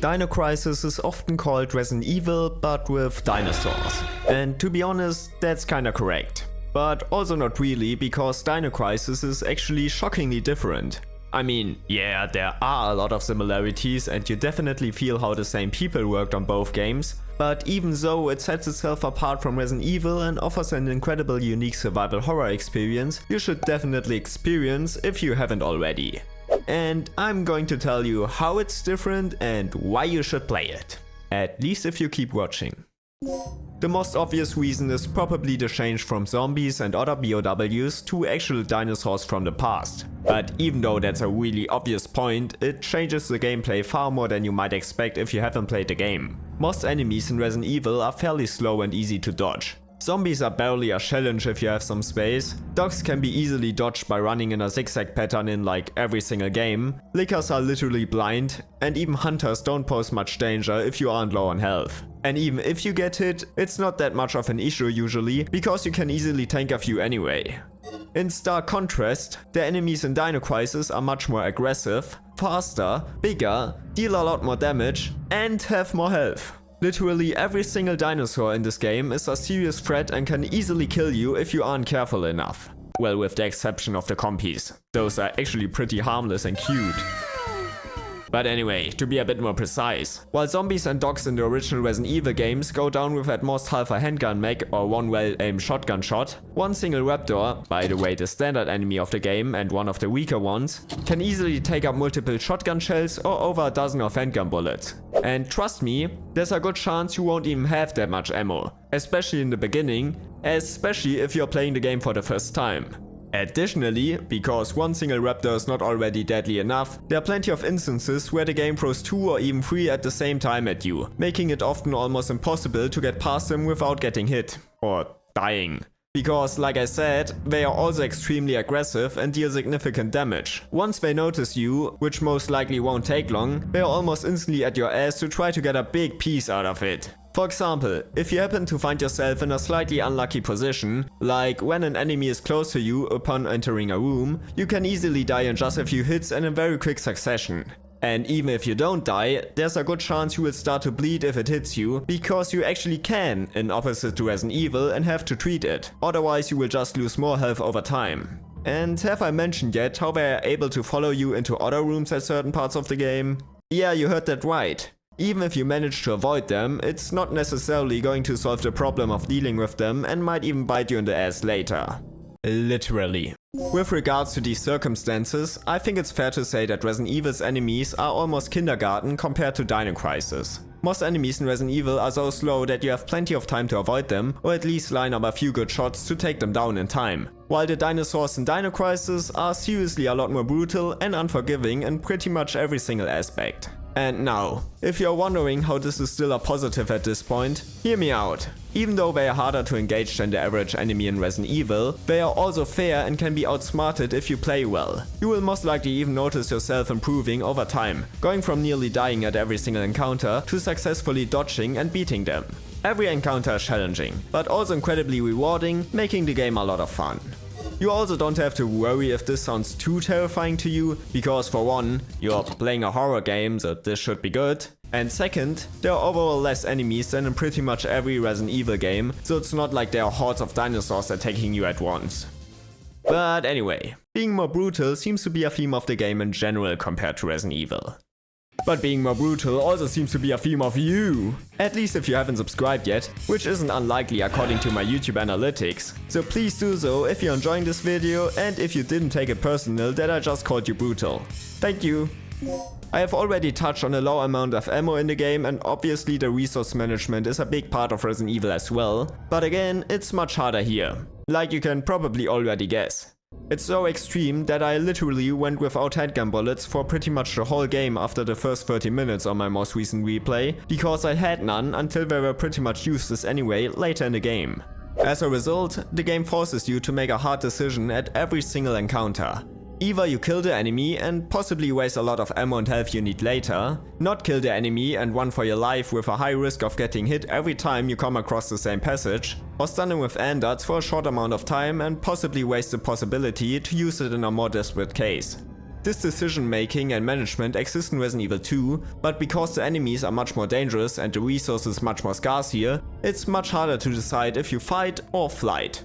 Dino Crisis is often called Resident Evil, but with dinosaurs. And to be honest, that's kinda correct. But also not really, because Dino Crisis is actually shockingly different. I mean, yeah, there are a lot of similarities and you definitely feel how the same people worked on both games, but even so, it sets itself apart from Resident Evil and offers an incredible unique survival horror experience you should definitely experience if you haven't already. And I'm going to tell you how it's different and why you should play it. At least if you keep watching. The most obvious reason is probably the change from zombies and other BOWs to actual dinosaurs from the past. But even though that's a really obvious point, it changes the gameplay far more than you might expect if you haven't played the game. Most enemies in Resident Evil are fairly slow and easy to dodge. Zombies are barely a challenge if you have some space, dogs can be easily dodged by running in a zigzag pattern in like every single game, lickers are literally blind, and even hunters don't pose much danger if you aren't low on health. And even if you get hit, it's not that much of an issue usually, because you can easily tank a few anyway. In stark contrast, the enemies in Dino Crisis are much more aggressive, faster, bigger, deal a lot more damage, and have more health. Literally every single dinosaur in this game is a serious threat and can easily kill you if you aren't careful enough. Well, with the exception of the compies. Those are actually pretty harmless and cute. But anyway, to be a bit more precise, while zombies and dogs in the original Resident Evil games go down with at most half a handgun mag or one well-aimed shotgun shot, one single raptor, by the way the standard enemy of the game and one of the weaker ones, can easily take up multiple shotgun shells or over a dozen of handgun bullets. And trust me, there's a good chance you won't even have that much ammo, especially in the beginning, especially if you're playing the game for the first time. Additionally, because one single raptor is not already deadly enough, there are plenty of instances where the game throws 2 or even 3 at the same time at you, making it often almost impossible to get past them without getting hit. Or dying. Because, like I said, they are also extremely aggressive and deal significant damage. Once they notice you, which most likely won't take long, they are almost instantly at your ass to try to get a big piece out of it. For example, if you happen to find yourself in a slightly unlucky position, like when an enemy is close to you upon entering a room, you can easily die in just a few hits and in very quick succession. And even if you don't die, there's a good chance you will start to bleed if it hits you, because you actually can, in opposite to Resident Evil, and have to treat it. Otherwise you will just lose more health over time. And have I mentioned yet how they are able to follow you into other rooms at certain parts of the game? Yeah, you heard that right. Even if you manage to avoid them, it's not necessarily going to solve the problem of dealing with them and might even bite you in the ass later. Literally. With regards to these circumstances, I think it's fair to say that Resident Evil's enemies are almost kindergarten compared to Dino Crisis. Most enemies in Resident Evil are so slow that you have plenty of time to avoid them, or at least line up a few good shots to take them down in time. While the dinosaurs in Dino Crisis are seriously a lot more brutal and unforgiving in pretty much every single aspect. And now, if you're wondering how this is still a positive at this point, hear me out. Even though they are harder to engage than the average enemy in Resident Evil, they are also fair and can be outsmarted if you play well. You will most likely even notice yourself improving over time, going from nearly dying at every single encounter to successfully dodging and beating them. Every encounter is challenging, but also incredibly rewarding, making the game a lot of fun. You also don't have to worry if this sounds too terrifying to you, because for one, you're playing a horror game, so this should be good. And second, there are overall less enemies than in pretty much every Resident Evil game, so it's not like there are hordes of dinosaurs attacking you at once. But anyway, being more brutal seems to be a theme of the game in general compared to Resident Evil. But being more brutal also seems to be a theme of you. At least if you haven't subscribed yet, which isn't unlikely according to my YouTube analytics. So please do so if you're enjoying this video and if you didn't take it personal that I just called you brutal. Thank you. I have already touched on a low amount of ammo in the game, and obviously the resource management is a big part of Resident Evil as well. But again, it's much harder here. Like you can probably already guess. It's so extreme that I literally went without handgun bullets for pretty much the whole game after the first 30 minutes on my most recent replay, because I had none until they were pretty much useless anyway later in the game. As a result, the game forces you to make a hard decision at every single encounter. Either you kill the enemy and possibly waste a lot of ammo and health you need later, not kill the enemy and run for your life with a high risk of getting hit every time you come across the same passage, or stun him with andarts for a short amount of time and possibly waste the possibility to use it in a more desperate case. This decision making and management exists in Resident Evil 2, but because the enemies are much more dangerous and the resources much more scarce here, it's much harder to decide if you fight or flight.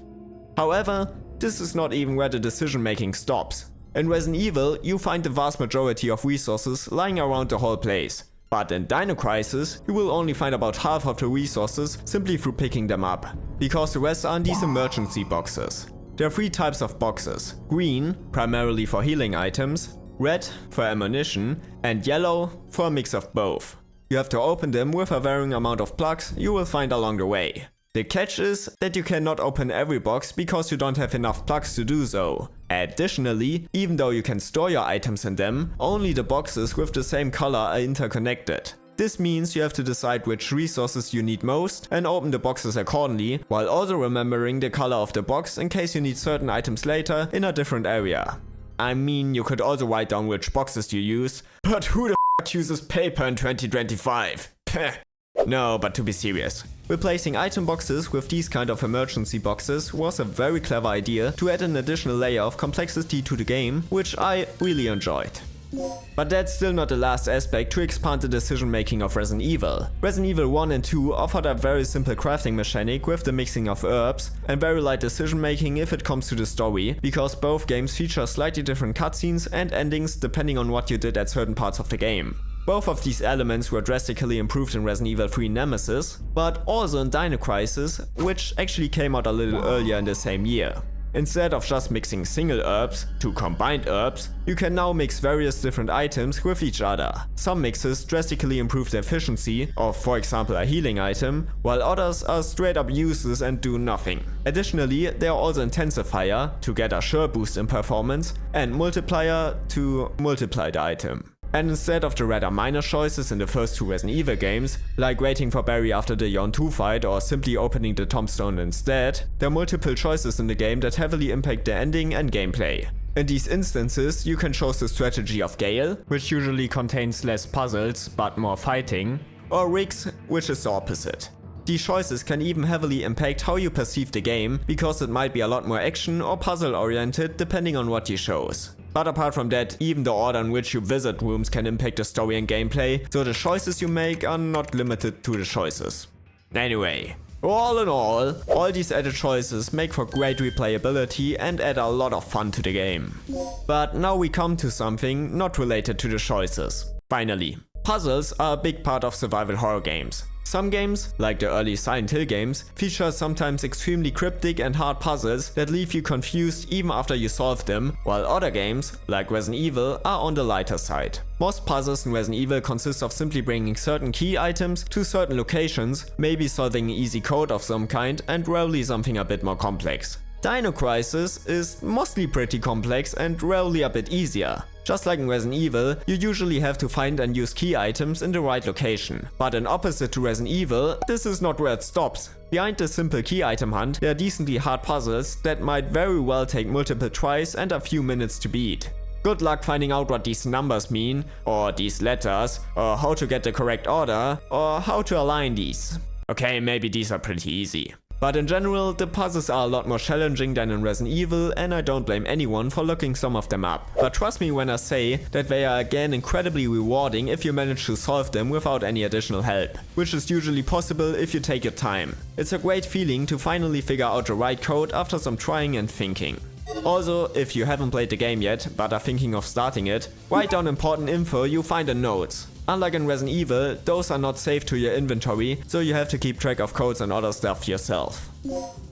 However, this is not even where the decision making stops. In Resident Evil, you find the vast majority of resources lying around the whole place. But in Dino Crisis, you will only find about half of the resources simply through picking them up, because the rest are in these emergency boxes. There are 3 types of boxes: green, primarily for healing items, red for ammunition, and yellow for a mix of both. You have to open them with a varying amount of plugs you will find along the way. The catch is that you cannot open every box because you don't have enough plugs to do so. Additionally, even though you can store your items in them, only the boxes with the same color are interconnected. This means you have to decide which resources you need most and open the boxes accordingly, while also remembering the color of the box in case you need certain items later in a different area. I mean, you could also write down which boxes you use, but who the f uses paper in 2025? Peh. No, but to be serious. Replacing item boxes with these kind of emergency boxes was a very clever idea to add an additional layer of complexity to the game, which I really enjoyed. But that's still not the last aspect to expand the decision making of Resident Evil. Resident Evil 1 and 2 offered a very simple crafting mechanic with the mixing of herbs, and very light decision making if it comes to the story, because both games feature slightly different cutscenes and endings depending on what you did at certain parts of the game. Both of these elements were drastically improved in Resident Evil 3 Nemesis, but also in Dino Crisis, which actually came out a little earlier in the same year. Instead of just mixing single herbs to combined herbs, you can now mix various different items with each other. Some mixes drastically improve the efficiency of, for example, a healing item, while others are straight up useless and do nothing. Additionally, there are also intensifier to get a sure boost in performance and multiplier to multiply the item. And instead of the rather minor choices in the first 2 Resident Evil games, like waiting for Barry after the Yon 2 fight or simply opening the tombstone instead, there are multiple choices in the game that heavily impact the ending and gameplay. In these instances, you can choose the strategy of Gale, which usually contains less puzzles but more fighting, or Riggs, which is the opposite. These choices can even heavily impact how you perceive the game, because it might be a lot more action or puzzle oriented depending on what you chose. But apart from that, even the order in which you visit rooms can impact the story and gameplay, so the choices you make are not limited to the choices. Anyway, all in all these added choices make for great replayability and add a lot of fun to the game. But now we come to something not related to the choices. Finally, puzzles are a big part of survival horror games. Some games, like the early Silent Hill games, feature sometimes extremely cryptic and hard puzzles that leave you confused even after you solve them, while other games, like Resident Evil, are on the lighter side. Most puzzles in Resident Evil consist of simply bringing certain key items to certain locations, maybe solving an easy code of some kind, and rarely something a bit more complex. Dino Crisis is mostly pretty complex and rarely a bit easier. Just like in Resident Evil, you usually have to find and use key items in the right location. But in opposite to Resident Evil, this is not where it stops. Behind the simple key item hunt, there are decently hard puzzles that might very well take multiple tries and a few minutes to beat. Good luck finding out what these numbers mean, or these letters, or how to get the correct order, or how to align these. Okay, maybe these are pretty easy. But in general, the puzzles are a lot more challenging than in Resident Evil, and I don't blame anyone for looking some of them up. But trust me when I say that they are again incredibly rewarding if you manage to solve them without any additional help, which is usually possible if you take your time. It's a great feeling to finally figure out the right code after some trying and thinking. Also, if you haven't played the game yet, but are thinking of starting it, write down important info you find in notes. Unlike in Resident Evil, those are not saved to your inventory, so you have to keep track of codes and other stuff yourself.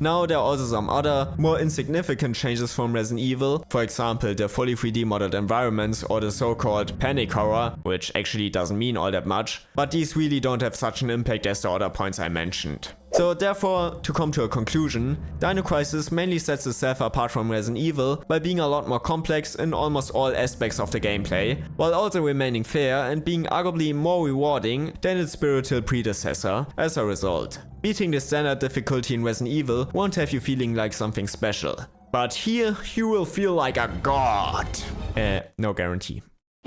Now there are also some other, more insignificant changes from Resident Evil, for example the fully 3D modded environments or the so-called panic horror, which actually doesn't mean all that much, but these really don't have such an impact as the other points I mentioned. So therefore, to come to a conclusion, Dino Crisis mainly sets itself apart from Resident Evil by being a lot more complex in almost all aspects of the gameplay, while also remaining fair and being arguably more rewarding than its spiritual predecessor as a result. Beating the standard difficulty in Resident Evil won't have you feeling like something special, but here you will feel like a god. No guarantee.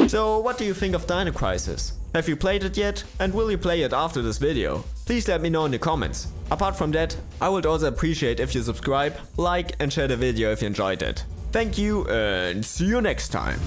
So what do you think of Dino Crisis? Have you played it yet? And will you play it after this video? Please let me know in the comments. Apart from that, I would also appreciate if you subscribe, like and share the video if you enjoyed it. Thank you and see you next time.